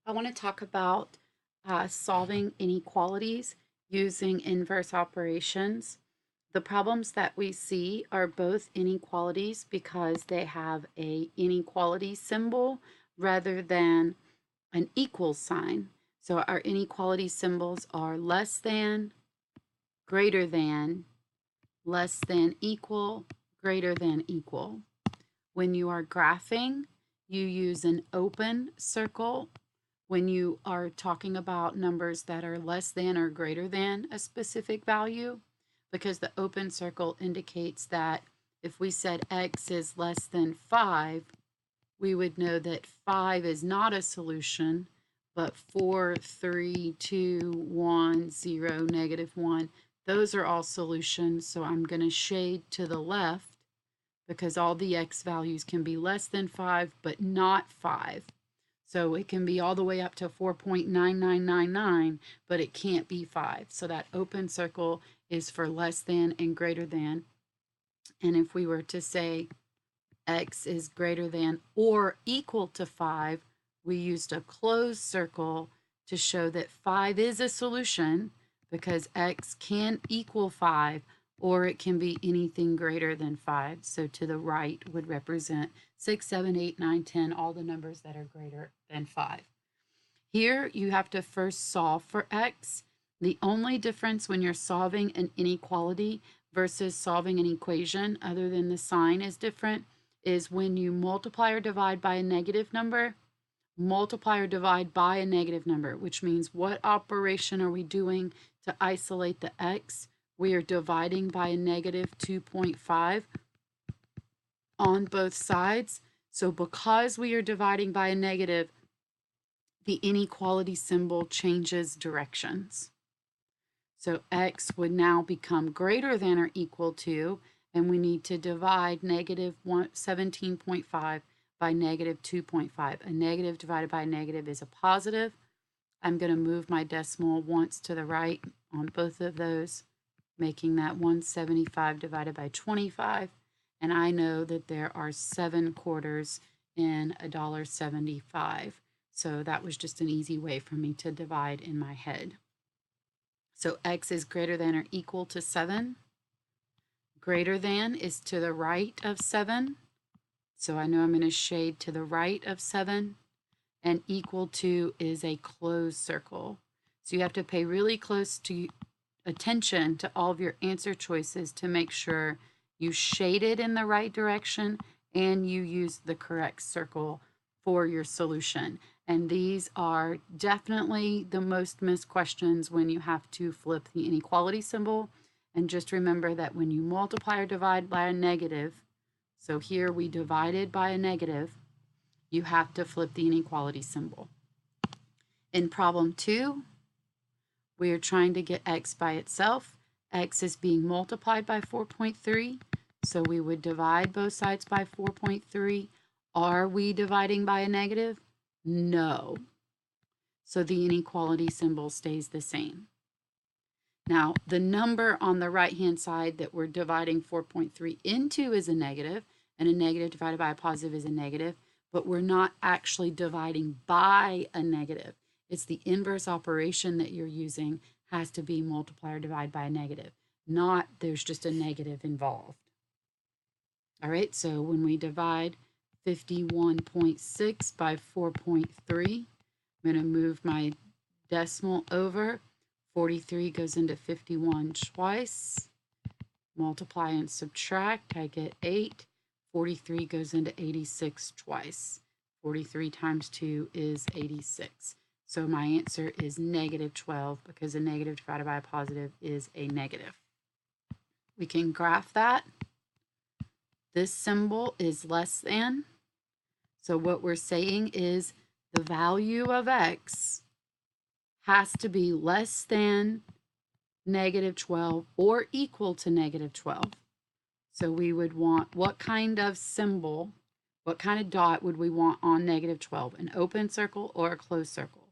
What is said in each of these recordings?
I want to talk about solving inequalities using inverse operations. The problems that we see are both inequalities because they have a inequality symbol rather than an equal sign. So our inequality symbols are less than, greater than, less than equal, greater than equal. When you are graphing, you use an open circle when you are talking about numbers that are less than or greater than a specific value, because the open circle indicates that if we said x is less than 5, we would know that 5 is not a solution, but 4, 3, 2, 1, 0, -1, those are all solutions. So I'm going to shade to the left because all the x values can be less than 5, but not 5. So it can be all the way up to 4.9999, but it can't be 5. So that open circle is for less than and greater than. And if we were to say x is greater than or equal to 5, we used a closed circle to show that 5 is a solution because x can equal 5 or it can be anything greater than 5. So to the right would represent 6, 7, 8, 9, 10, all the numbers that are greater than 5. Here you have to first solve for x. The only difference when you're solving an inequality versus solving an equation, other than the sign is different, is when you multiply or divide by a negative number, multiply or divide by a negative number, which means what operation are we doing to isolate the x? We are dividing by a negative 2.5 on both sides. So because we are dividing by a negative, the inequality symbol changes directions. So x would now become greater than or equal to, and we need to divide negative 17.5 by negative 2.5. A negative divided by a negative is a positive. I'm going to move my decimal once to the right on both of those, making that 175 divided by 25. And I know that there are 7 quarters in $1.75. So that was just an easy way for me to divide in my head. So x is greater than or equal to 7. Greater than is to the right of 7. So I know I'm going to shade to the right of 7. And equal to is a closed circle. So you have to pay really close attention to all of your answer choices to make sure you shade it in the right direction and you use the correct circle for your solution. And these are definitely the most missed questions when you have to flip the inequality symbol. And just remember that when you multiply or divide by a negative, so here we divided by a negative, you have to flip the inequality symbol. In problem 2, we are trying to get x by itself. X is being multiplied by 4.3, so we would divide both sides by 4.3. Are we dividing by a negative? No. So the inequality symbol stays the same. Now, the number on the right-hand side that we're dividing 4.3 into is a negative, and a negative divided by a positive is a negative, but we're not actually dividing by a negative. It's the inverse operation that you're using has to be multiply or divide by a negative, not there's just a negative involved. All right, so when we divide 51.6 by 4.3, I'm going to move my decimal over. 43 goes into 51 twice. Multiply and subtract, I get 8. 43 goes into 86 twice. 43 times 2 is 86. So my answer is -12 because a negative divided by a positive is a negative. We can graph that. This symbol is less than. So what we're saying is the value of x has to be less than -12 or equal to -12. So we would want, what kind of symbol, what kind of dot would we want on -12? An open circle or a closed circle?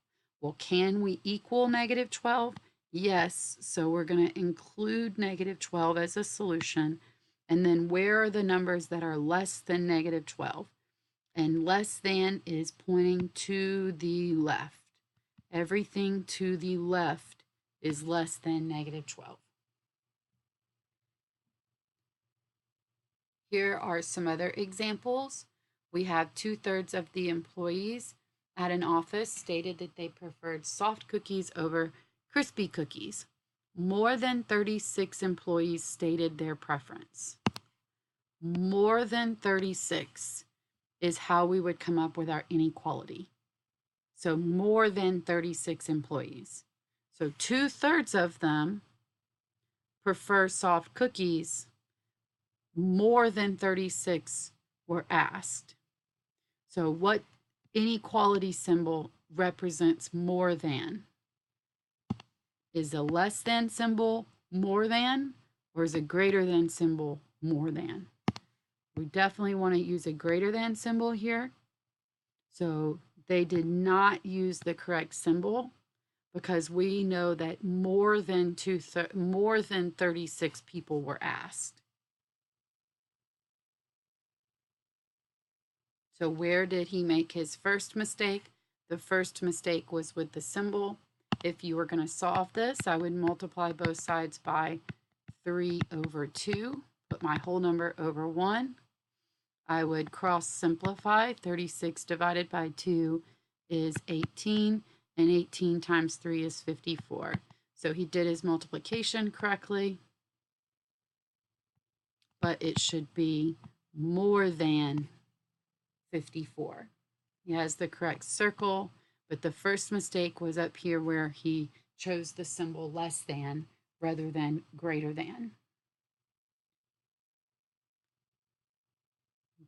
Well, can we equal -12? Yes, so we're going to include -12 as a solution. And then where are the numbers that are less than -12? And less than is pointing to the left. Everything to the left is less than negative 12. Here are some other examples. We have 2/3 of the employees at an office stated that they preferred soft cookies over crispy cookies. More than 36 employees stated their preference. More than 36 is how we would come up with our inequality. So more than 36 employees. So 2/3 of them prefer soft cookies. More than 36 were asked. So what inequality symbol represents more than? Is the less than symbol more than, or is a greater than symbol more than? We definitely want to use a greater than symbol here. So they did not use the correct symbol because we know that more than 36 people were asked. So where did he make his first mistake? The first mistake was with the symbol. If you were going to solve this, I would multiply both sides by 3/2, put my whole number over 1. I would cross simplify. 36 divided by 2 is 18, and 18 times 3 is 54. So he did his multiplication correctly, but it should be more than 54. He has the correct circle, but the first mistake was up here where he chose the symbol less than rather than greater than.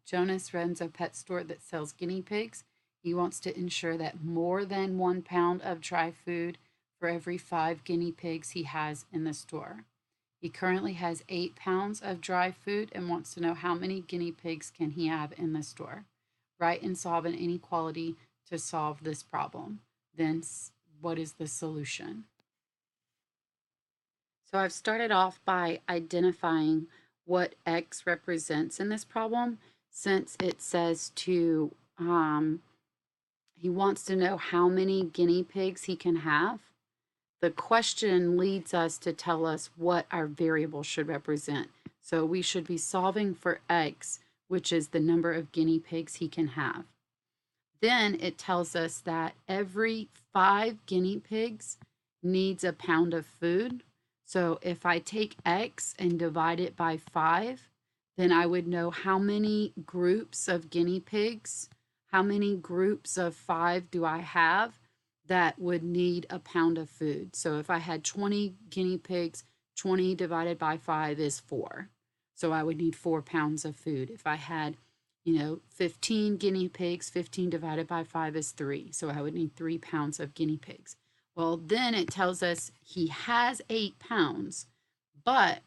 Jonas runs a pet store that sells guinea pigs. He wants to ensure that more than 1 pound of dry food for every 5 guinea pigs he has in the store. He currently has 8 pounds of dry food and wants to know how many guinea pigs can he have in the store. Write and solve an inequality to solve this problem. Then what is the solution? So I've started off by identifying what X represents in this problem, since it says to, he wants to know how many guinea pigs he can have. The question leads us to tell us what our variable should represent. So we should be solving for X, which is the number of guinea pigs he can have. Then it tells us that every 5 guinea pigs needs a pound of food. So if I take X and divide it by 5, then I would know how many groups of guinea pigs, how many groups of 5 do I have that would need a pound of food. So if I had 20 guinea pigs, 20 divided by 5 is 4. So I would need 4 pounds of food. If I had, 15 guinea pigs, 15 divided by 5 is 3. So I would need 3 pounds of guinea pigs. Well, then it tells us he has 8 pounds, but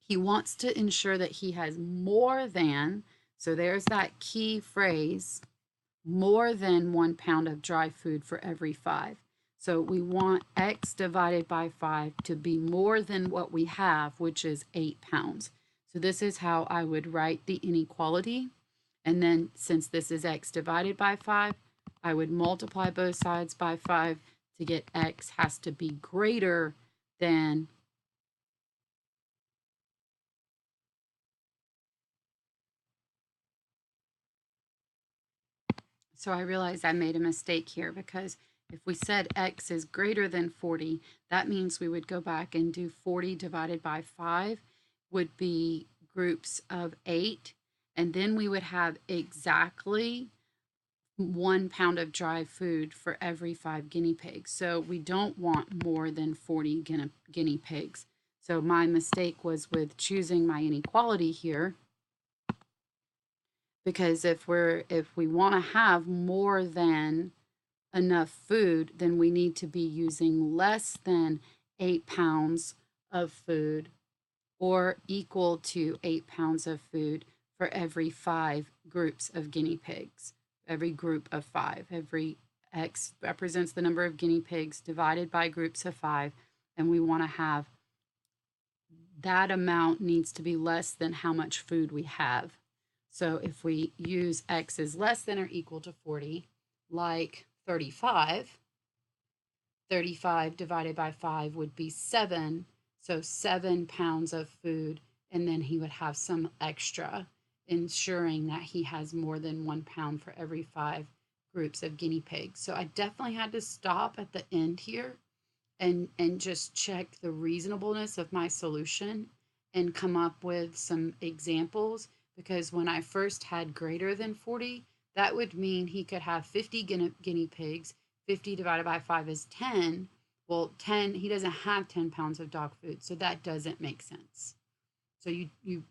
he wants to ensure that he has more than, so there's that key phrase, more than 1 pound of dry food for every 5. So we want X divided by 5 to be more than what we have, which is 8 pounds. So this is how I would write the inequality. And then since this is X divided by 5, I would multiply both sides by 5 to get X has to be greater than So I realized I made a mistake here, because if we said X is greater than 40, that means we would go back and do 40 divided by 5 would be groups of 8. And then we would have exactly 1 pound of dry food for every 5 guinea pigs. So we don't want more than 40 guinea pigs. So my mistake was with choosing my inequality here, because if we want to have more than enough food, then we need to be using less than 8 pounds of food, or equal to 8 pounds of food for every 5 groups of guinea pigs. Every group of 5. Every X represents the number of guinea pigs divided by groups of 5, and we want to have that amount needs to be less than how much food we have. So if we use X is less than or equal to 40, like 35, 35 divided by 5 would be 7. So 7 pounds of food, and then he would have some extra, ensuring that he has more than 1 pound for every 5 groups of guinea pigs. So I definitely had to stop at the end here and just check the reasonableness of my solution and come up with some examples, because when I first had greater than 40, that would mean he could have 50 guinea pigs. 50 divided by 5 is 10. Well, 10, he doesn't have 10 pounds of dog food, so that doesn't make sense. So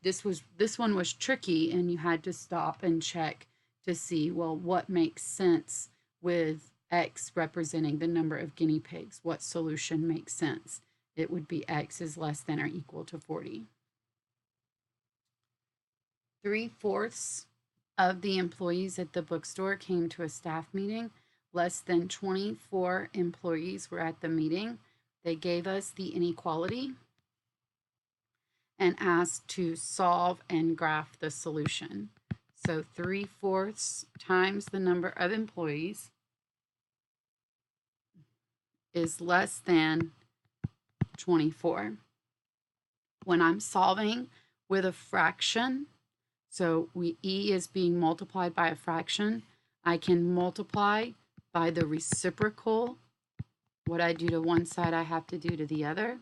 this one was tricky, and you had to stop and check to see, well, what makes sense with X representing the number of guinea pigs? What solution makes sense? It would be X is less than or equal to 40. 3/4 of the employees at the bookstore came to a staff meeting. Less than 24 employees were at the meeting. They gave us the inequality and asked to solve and graph the solution. So 3/4 times the number of employees is less than 24. When I'm solving with a fraction, so E is being multiplied by a fraction, I can multiply by the reciprocal. What I do to one side, I have to do to the other.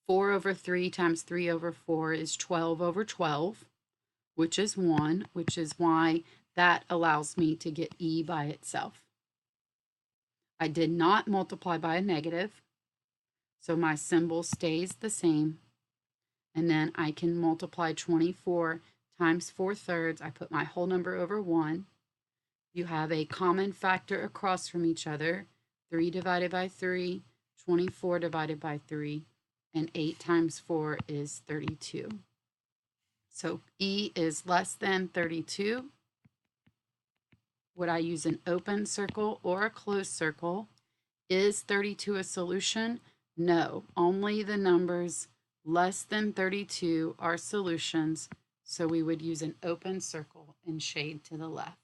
4 over 3 times 3 over 4 is 12 over 12, which is 1, which is why that allows me to get E by itself. I did not multiply by a negative, so my symbol stays the same. And then I can multiply 24 times 4/3. I put my whole number over 1. You have a common factor across from each other. 3 divided by 3, 24 divided by 3, and 8 times 4 is 32. So E is less than 32. Would I use an open circle or a closed circle? Is 32 a solution? No, only the numbers less than 32 are solutions, so we would use an open circle and shade to the left.